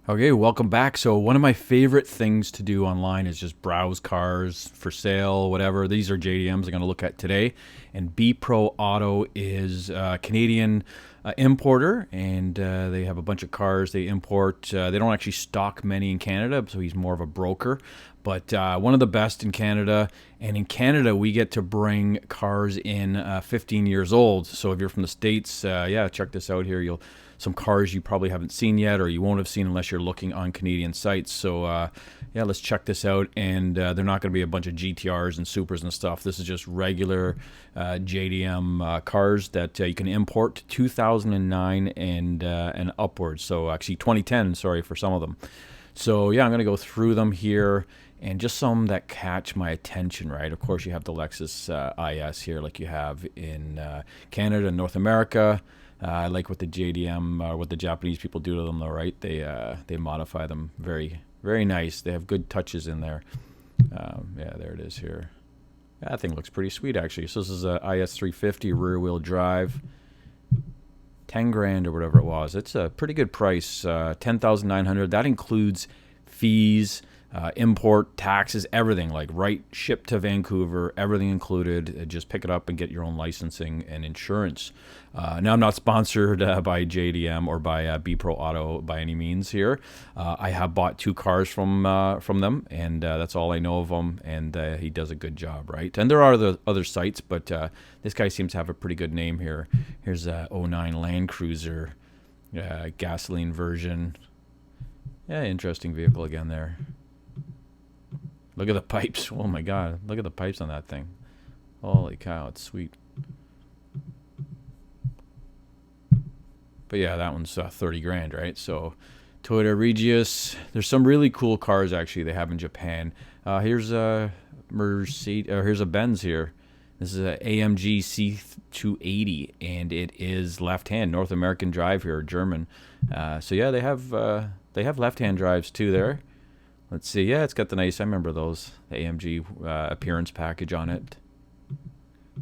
Okay, welcome back. So one of my favorite things to do online is just browse cars for sale, whatever. These are JDMs I'm going to look at today. And B Pro Auto is a Canadian importer, and they have a bunch of cars they import. They don't actually stock many in Canada, so he's more of a broker. But one of the best in Canada. And in Canada, we get to bring cars in 15 years old. So if you're from the States, yeah, check this out here. You'll some cars you probably haven't seen yet, or you won't have seen unless you're looking on Canadian sites. So yeah, let's check this out. And they're not going to be a bunch of GTRs and Supers and stuff. This is just regular JDM cars that you can import 2009 and upwards. So actually 2010, sorry, for some of them. So yeah, I'm going to go through them here, and just some that catch my attention, right? Of course, you have the Lexus IS here, like you have in Canada and North America. I like what the JDM, what the Japanese people do to them, though, right? They modify them very, very nice. They have good touches in there. Yeah, there it is here. Yeah, that thing looks pretty sweet, actually. So this is a IS350 rear-wheel drive. 10 grand or whatever it was. It's a pretty good price. 10,900. That includes fees, import, taxes, everything. Like right shipped to Vancouver, everything included. Just pick it up and get your own licensing and insurance. Now, I'm not sponsored by JDM or by B Pro Auto by any means here. I have bought 2 cars from them, and that's all I know of them. And he does a good job, right? And there are the other sites, but this guy seems to have a pretty good name here. Here's a '09 Land Cruiser, gasoline version. Yeah, interesting vehicle again there. Look at the pipes. Oh my God, look at the pipes on that thing. Holy cow, it's sweet. But yeah, that one's 30 grand, right? So Toyota Regius. There's some really cool cars actually they have in Japan. Here's a Mercedes, or here's a Benz here. This is a AMG C280, and it is left-hand, North American drive here, German. So yeah, they have left-hand drives too there. Let's see. Yeah, it's got the nice. I remember those. The AMG appearance package on it.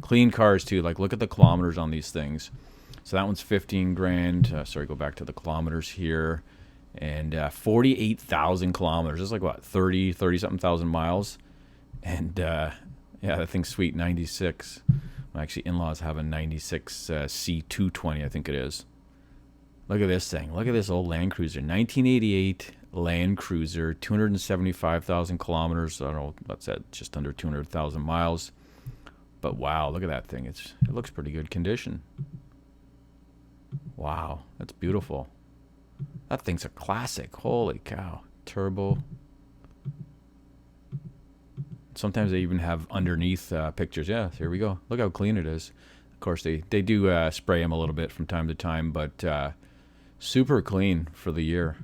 Clean cars too. Like, look at the kilometers on these things. So that one's 15 grand. Sorry, go back to the kilometers here. And 48,000 kilometers. It's like, what, 30-something thousand miles? And yeah, that thing's sweet. 96. Well, actually, in-laws have a 96 C220, I think it is. Look at this thing. Look at this old Land Cruiser. 1988 Land Cruiser. 275,000 kilometers. I don't know, what's that? Just under 200,000 miles. But wow, look at that thing. It looks pretty good condition. Wow, that's beautiful. That thing's a classic. Holy cow. Turbo. Sometimes they even have underneath pictures. Yeah, here we go. Look how clean it is. Of course, they do spray them a little bit from time to time, but super clean for the year.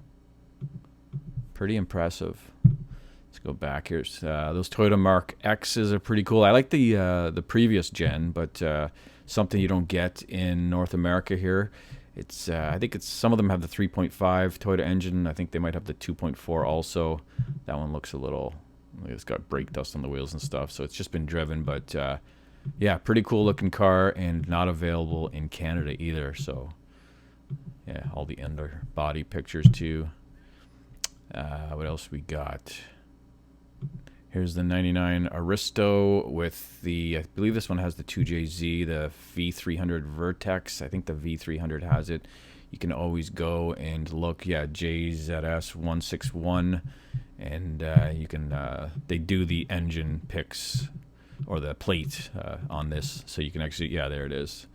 Pretty impressive. Let's go back here. Those Toyota Mark X's are pretty cool. I like the previous gen, but something you don't get in North America here. It's I think some of them have the 3.5 Toyota engine. I think they might have the 2.4 also. That one looks a little, it's got brake dust on the wheels and stuff, so it's just been driven. But yeah, pretty cool looking car, and not available in Canada either. So yeah, all the underbody pictures too. What else we got? Here's the 99 Aristo with the, I believe this one has the 2JZ, the V300 Vertex. I think the V300 has it. You can always go and look. Yeah, JZS 161. And you can, they do the engine pics or the plate on this. So you can actually, yeah, there it is.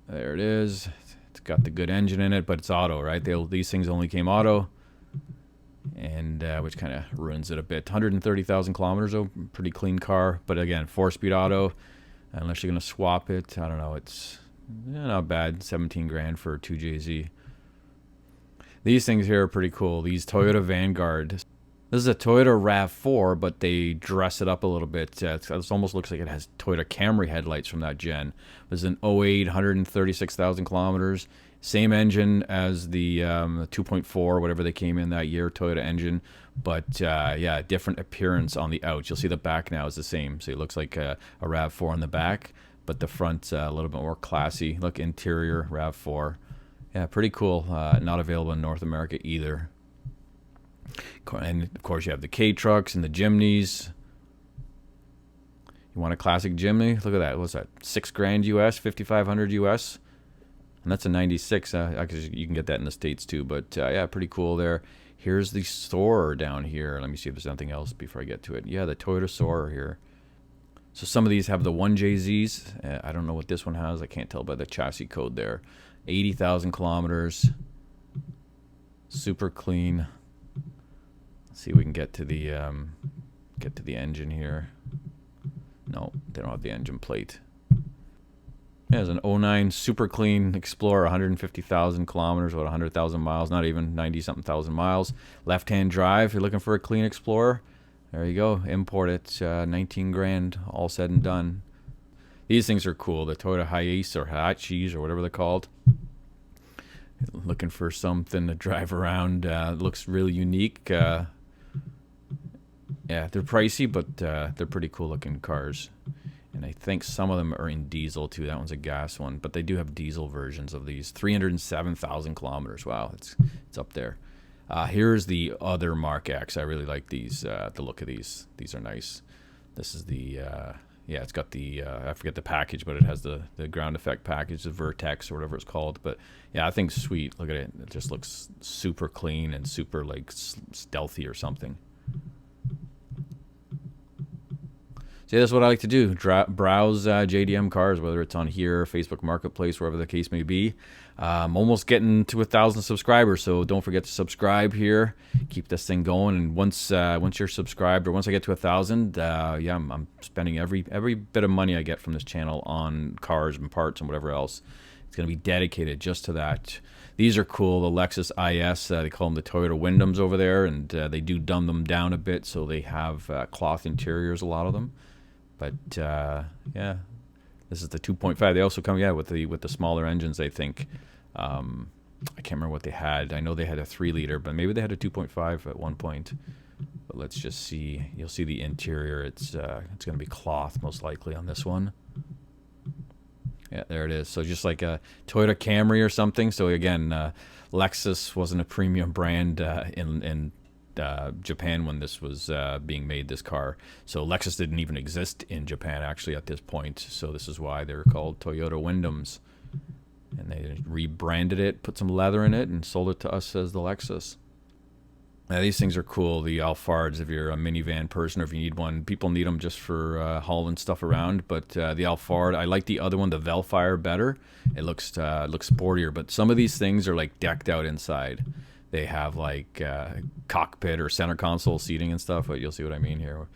There it is. It's got the good engine in it, but it's auto, right? These things only came auto. And which kind of ruins it a bit. 130,000 kilometers, though, pretty clean car. But again, 4-speed auto, unless you're going to swap it. I don't know. It's not bad. 17 grand for a 2JZ. These things here are pretty cool. These Toyota Vanguard. This is a Toyota RAV4, but they dress it up a little bit. It almost looks like it has Toyota Camry headlights from that gen. This is an '08, 136,000 kilometers. Same engine as the 2.4, whatever they came in that year, Toyota engine. But yeah, different appearance on the outs. You'll see the back now is the same. So it looks like a RAV4 on the back, but the front a little bit more classy. Look, interior RAV4. Yeah, pretty cool. Not available in North America either. And of course, you have the K trucks and the Jimneys. You want a classic Jimny? Look at that. What's that? $6,000 US, 5,500 US, and that's a '96. You can get that in the States too. But yeah, pretty cool there. Here's the Soarer down here. Let me see if there's anything else before I get to it. Yeah, the Toyota Soarer here. So some of these have the 1JZs. I don't know what this one has. I can't tell by the chassis code there. 80,000 kilometers. Super clean. Let's see if we can get to the engine here. No, they don't have the engine plate. Yeah, it's an '09 super clean Explorer, 150,000 kilometers, about 100,000 miles, not even 90-something thousand miles. Left-hand drive, if you're looking for a clean Explorer, there you go. Import it, 19 grand, all said and done. These things are cool, the Toyota Hiace or Hiachis or whatever they're called. Looking for something to drive around, looks really unique. Yeah, they're pricey, but they're pretty cool looking cars. And I think some of them are in diesel too. That one's a gas one, but they do have diesel versions of these. 307,000 kilometers. Wow, it's up there. Here's the other Mark X. I really like these. The look of these. These are nice. This is the yeah. It's got the I forget the package, but it has the ground effect package, the Vertex or whatever it's called. But yeah, I think sweet. Look at it. It just looks super clean and super like stealthy or something. So yeah, that's what I like to do. Browse JDM cars, whether it's on here, Facebook Marketplace, wherever the case may be. I'm almost getting to 1,000 subscribers, so don't forget to subscribe here. Keep this thing going, and once you're subscribed, or once I get to 1,000, yeah, I'm spending every bit of money I get from this channel on cars and parts and whatever else. It's going to be dedicated just to that. These are cool, the Lexus IS, they call them the Toyota Wyndhams over there, and they do dumb them down a bit, so they have cloth interiors, a lot of them. But yeah, this is the 2.5. They also come with the smaller engines. I think I can't remember what they had. I know they had a 3-liter, but maybe they had a 2.5 at one point. But let's just see. You'll see the interior. It's going to be cloth most likely on this one. Yeah, there it is. So just like a Toyota Camry or something. So again, Lexus wasn't a premium brand in Japan when this was being made, this car. So Lexus didn't even exist in Japan actually at this point. So this is why they're called Toyota Wyndhams. And they rebranded it, put some leather in it, and sold it to us as the Lexus. Now, these things are cool, the Alfards, if you're a minivan person or if you need one. People need them just for hauling stuff around. But the Alphard, I like the other one, the Velfire, better. It looks sportier. But some of these things are like decked out inside. They have like cockpit or center console seating and stuff, but you'll see what I mean here.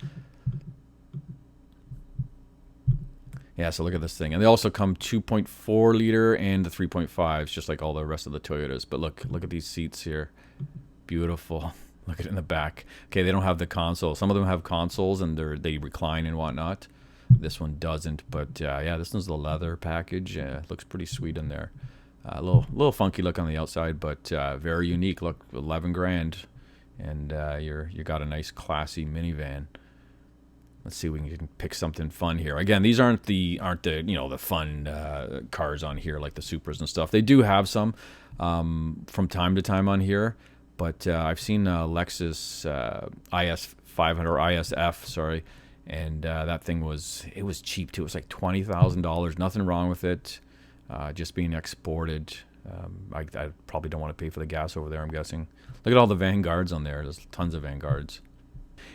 Yeah, so look at this thing. And they also come 2.4 liter and the 3.5s, just like all the rest of the Toyotas. But look at these seats here. Beautiful. Look at it in the back. Okay, they don't have the console. Some of them have consoles and they recline and whatnot. This one doesn't, but yeah, this one's the leather package. Looks pretty sweet in there. A little funky look on the outside, but very unique. Look, 11 grand, and you got a nice classy minivan. Let's see if we can pick something fun here. Again, these aren't the the fun cars on here like the Supras and stuff. They do have some from time to time on here, but I've seen Lexus IS500 or ISF, sorry, and that thing was cheap too. It was like $20,000. Nothing wrong with it. Just being exported. I probably don't want to pay for the gas over there, I'm guessing. Look at all the Vanguards on there. There's tons of Vanguards.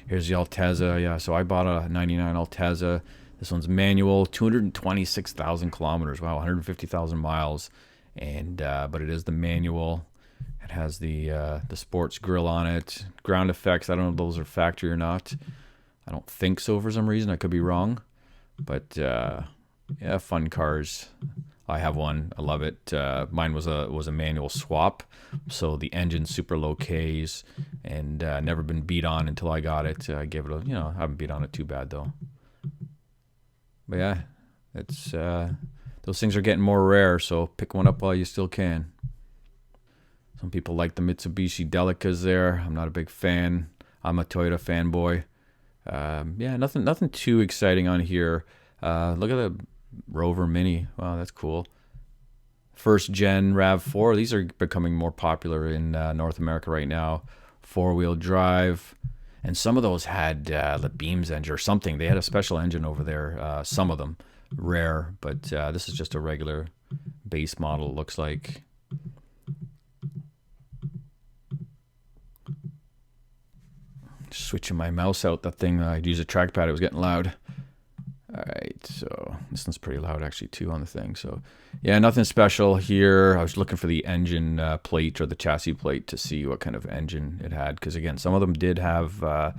Here's the Altezza. Yeah, so I bought a 99 Altezza. This one's manual, 226,000 kilometers. Wow, 150,000 miles. And but it is the manual. It has the sports grille on it. Ground effects, I don't know if those are factory or not. I don't think so for some reason. I could be wrong. But yeah, fun cars. I have one. I love it. Mine was a manual swap, so the engine's super low Ks, and never been beat on until I got it. I gave it I haven't beat on it too bad though. But yeah, it's those things are getting more rare, so pick one up while you still can. Some people like the Mitsubishi Delicas there. I'm not a big fan. I'm a Toyota fanboy. Yeah, nothing too exciting on here. Look at the Rover Mini. Wow, that's cool. first gen RAV4. These are becoming more popular in North America right now. 4-wheel drive. And some of those had the Beams engine or something. They had a special engine over there. Some of them. Rare. But this is just a regular base model, it looks like. Switching my mouse out. That thing, I'd use a trackpad. It was getting loud. All right, so this one's pretty loud actually too on the thing. So yeah, nothing special here. I was looking for the engine plate or the chassis plate to see what kind of engine it had, because again, some of them did have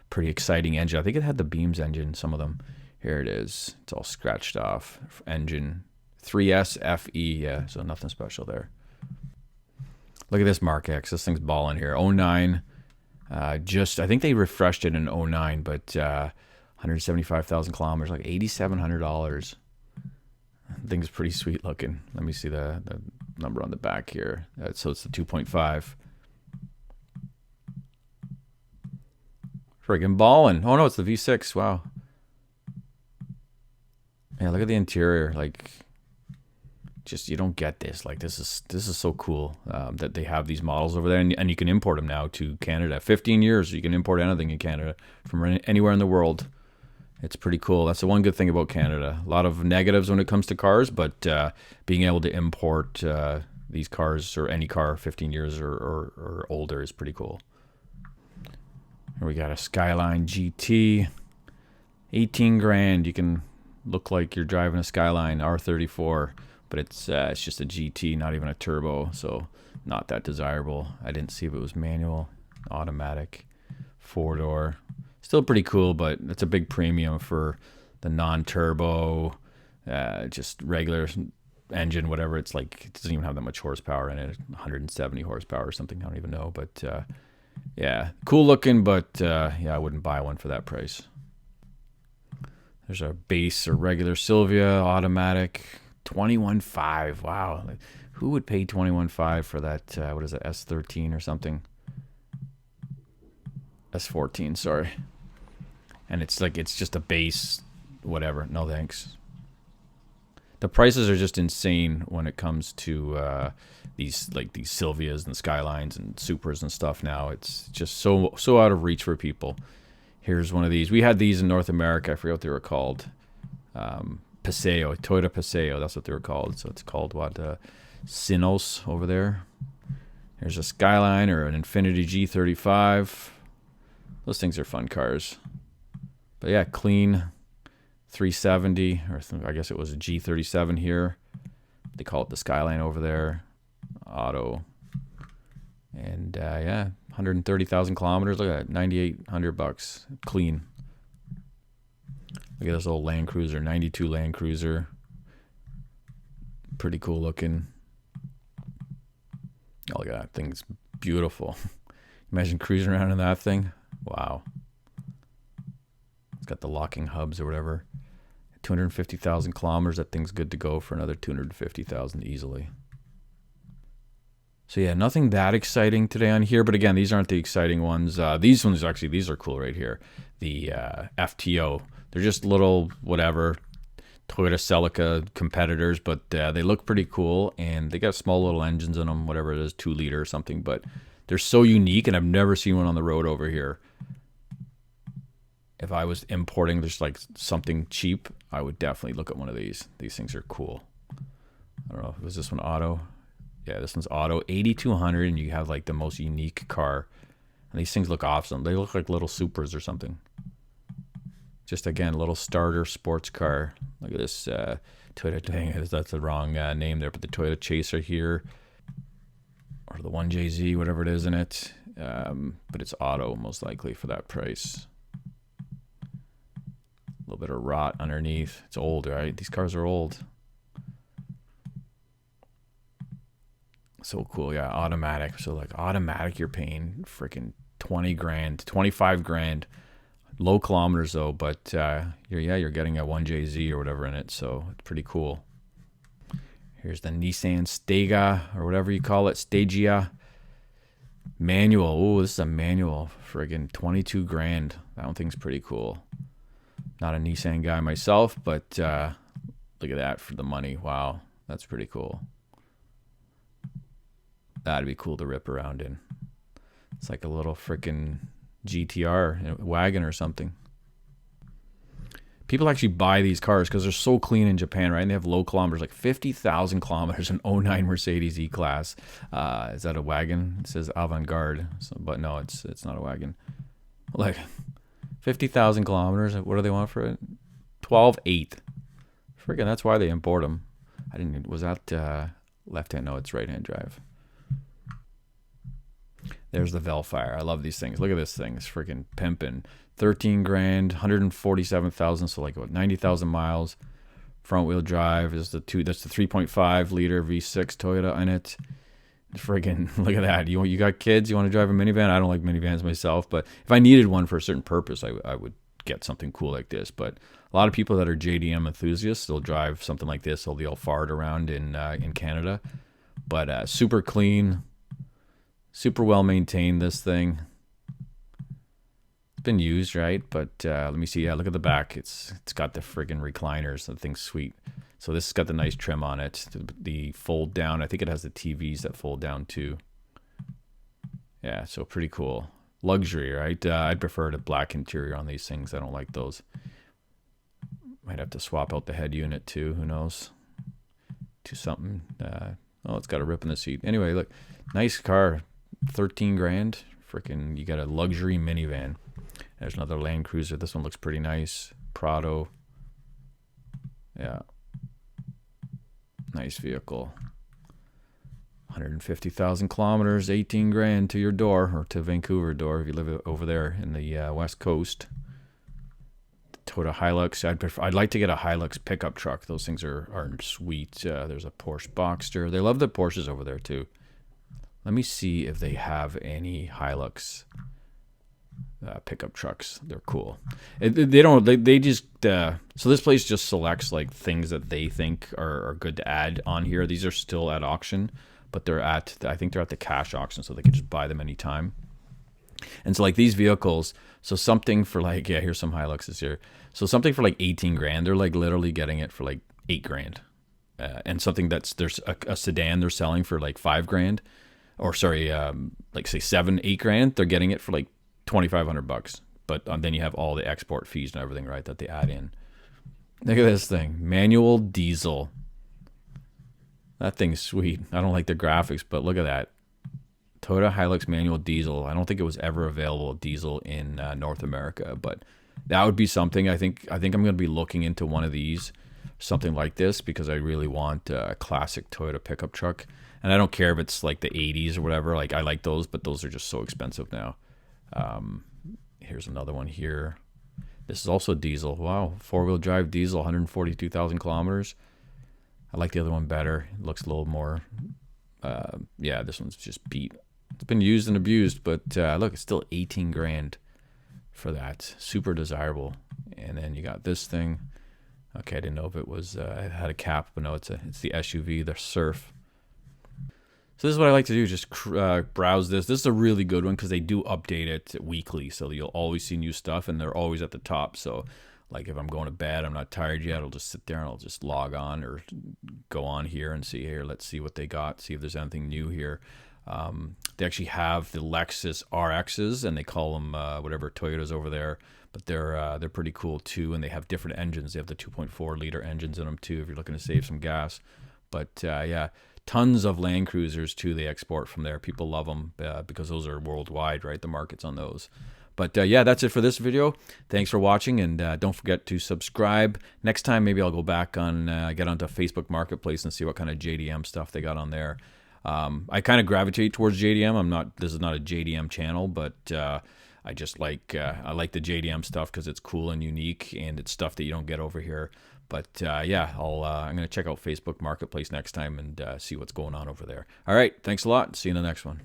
pretty exciting engine. I think it had the Beams engine, some of them. Here it is. It's all scratched off. Engine 3S FE, yeah, so nothing special there. Look at this Mark X. This thing's balling here. 09. I think they refreshed it in 09, but 175,000 kilometers, like $8,700. Thing's pretty sweet looking. Let me see the number on the back here. So it's the 2.5. Friggin' ballin'. Oh no, it's the V6. Wow. Yeah, look at the interior. Like, just you don't get this. Like, this is so cool that they have these models over there, and you can import them now to Canada. 15 years, you can import anything in Canada from anywhere in the world. It's pretty cool. That's the one good thing about Canada. A lot of negatives when it comes to cars, but being able to import these cars, or any car 15 years or older, is pretty cool. Here we got a Skyline GT, 18 grand. You can look like you're driving a Skyline R34, but it's just a GT, not even a turbo, so not that desirable. I didn't see if it was manual, automatic, 4-door. Still pretty cool, but it's a big premium for the non-turbo, just regular engine, whatever. It's like, it doesn't even have that much horsepower in it, 170 horsepower or something, I don't even know. But yeah, cool looking, but yeah, I wouldn't buy one for that price. There's a base or regular Sylvia automatic, 21.5. Wow, like, who would pay 21.5 for that? What is it, S13 or something? S14, sorry. And it's like, it's just a base, whatever. No thanks. The prices are just insane when it comes to these Sylvias and Skylines and Supras and stuff now. It's just so out of reach for people. Here's one of these. We had these in North America. I forget what they were called. Paseo, Toyota Paseo. That's what they were called. So it's called what? Sinos over there. Here's a Skyline or an Infiniti G35. Those things are fun cars. But yeah, clean 370, or I guess it was a G37 here. They call it the Skyline over there. Auto. And yeah, 130,000 kilometers. Look at that, $9,800 clean. Look at this old Land Cruiser, 92 Land Cruiser. Pretty cool looking. Oh, look at that thing's beautiful. Imagine cruising around in that thing. Wow. It's got the locking hubs or whatever. 250,000 kilometers. That thing's good to go for another 250,000 easily. So yeah, nothing that exciting today on here. But again, these aren't the exciting ones. These ones, actually, these are cool right here. The FTO. They're just little, whatever, Toyota Celica competitors, but they look pretty cool. And they got small little engines in them, whatever it is, 2 liter or something. But they're so unique, and I've never seen one on the road over here. If I was importing just like something cheap, I would definitely look at one of these. These things are cool. I don't know, was this one auto? Yeah, this one's auto, 8,200, and you have like the most unique car. And these things look awesome. They look like little Supras or something. Just again, a little starter sports car. Look at this Toyota thing. That's the wrong name there, but the Toyota Chaser here, or the 1JZ, whatever it is in it. But it's auto most likely for that price. A little bit of rot underneath. It's old, right? These cars are old. So cool, yeah. Automatic. So like automatic, you're paying freaking 20 grand, 25 grand. Low kilometers though, but you're getting a 1JZ or whatever in it, so it's pretty cool. Here's the Nissan Stega or whatever you call it, Stagia. Manual. Oh, this is a manual. Friggin' 22 grand. That thing's pretty cool. Not a Nissan guy myself, but look at that for the money. Wow, that's pretty cool. That'd be cool to rip around in. It's like a little freaking GTR wagon or something. People actually buy these cars because they're so clean in Japan, right? And they have low kilometers, like 50,000 kilometers, an '09 Mercedes E-Class. Is that a wagon? It says Avant-Garde, so, but no, it's not a wagon. Like 50,000 kilometers. What do they want for it? 12.8. Freaking, that's why they import them. I didn't. Was that left-hand? No, it's right-hand drive. There's the Velfire. I love these things. Look at this thing. It's freaking pimping. 13 grand, 147,000. So like what, 90,000 miles. Front wheel drive is that's the 3.5 liter V6 Toyota in it. Friggin', look at that. You got kids? You want to drive a minivan? I don't like minivans myself, but if I needed one for a certain purpose, I would get something cool like this. But a lot of people that are JDM enthusiasts, they'll drive something like this. They'll fart around in Canada. But super clean, super well maintained, this thing. It's been used, right? But let me see. Yeah, look at the back. It's got the friggin' recliners. The thing's sweet. So this has got the nice trim on it. The fold down. I think it has the TVs that fold down too. Yeah, so pretty cool. Luxury, right? I'd prefer the black interior on these things. I don't like those. Might have to swap out the head unit too. Who knows? To something. Oh, it's got a rip in the seat. Anyway, look. Nice car. 13 grand. Freaking, you got a luxury minivan. There's another Land Cruiser. This one looks pretty nice. Prado. Yeah. Nice vehicle. 150,000 kilometers, 18 grand to your door, or to Vancouver door if you live over there in the West Coast. Toyota Hilux. I'd like to get a Hilux pickup truck. Those things are sweet. There's a Porsche Boxster. They love the Porsches over there too. Let me see if they have any Hilux pickup trucks. They're cool. They don't. They just. So this place just selects like things that they think are good to add on here. These are still at auction, but I think they're at the cash auction, so they can just buy them anytime. And so like these vehicles, so something for like, yeah, here's some Hiluxes here. So something for like 18 grand, they're like literally getting it for like 8 grand. And something there's a sedan they're selling for like 5 grand, or sorry, like say 7-8 grand, they're getting it for like $2,500. But then you have all the export fees and everything, right, that they add in. Look at this thing, manual diesel. That thing's sweet. I don't like the graphics, but look at that. Toyota Hilux manual diesel. I don't think it was ever available diesel in North America, but that would be something. I think I'm going to be looking into one of these, something like this, because I really want a classic Toyota pickup truck. And I don't care if it's like the 80s or whatever. Like I like those, but those are just so expensive now. Here's another one here. This is also diesel. Wow, 4-wheel drive diesel, 142,000 kilometers. I like the other one better. It looks a little more. Yeah, this one's just beat. It's been used and abused, but look, it's still 18 grand for that. Super desirable. And then you got this thing. Okay, I didn't know if it was it had a cap, but no, it's the SUV, the Surf. So this is what I like to do, just browse this. This is a really good one because they do update it weekly, so you'll always see new stuff, and they're always at the top. So like if I'm going to bed, I'm not tired yet, I'll just sit there and I'll just log on or go on here and see, here, let's see what they got, see if there's anything new here. They actually have the Lexus RXs, and they call them whatever Toyotas over there, but they're pretty cool too, and they have different engines. They have the 2.4 liter engines in them too if you're looking to save some gas. But yeah, tons of Land Cruisers too they export from there. People love them because those are worldwide, right? The market's on those. But yeah, that's it for this video. Thanks for watching, and don't forget to subscribe. Next time, maybe I'll go back on, get onto Facebook Marketplace and see what kind of JDM stuff they got on there. I kind of gravitate towards JDM. This is not a JDM channel, but I just like, I like the JDM stuff because it's cool and unique, and it's stuff that you don't get over here. But yeah, I'm going to check out Facebook Marketplace next time and see what's going on over there. All right, thanks a lot. See you in the next one.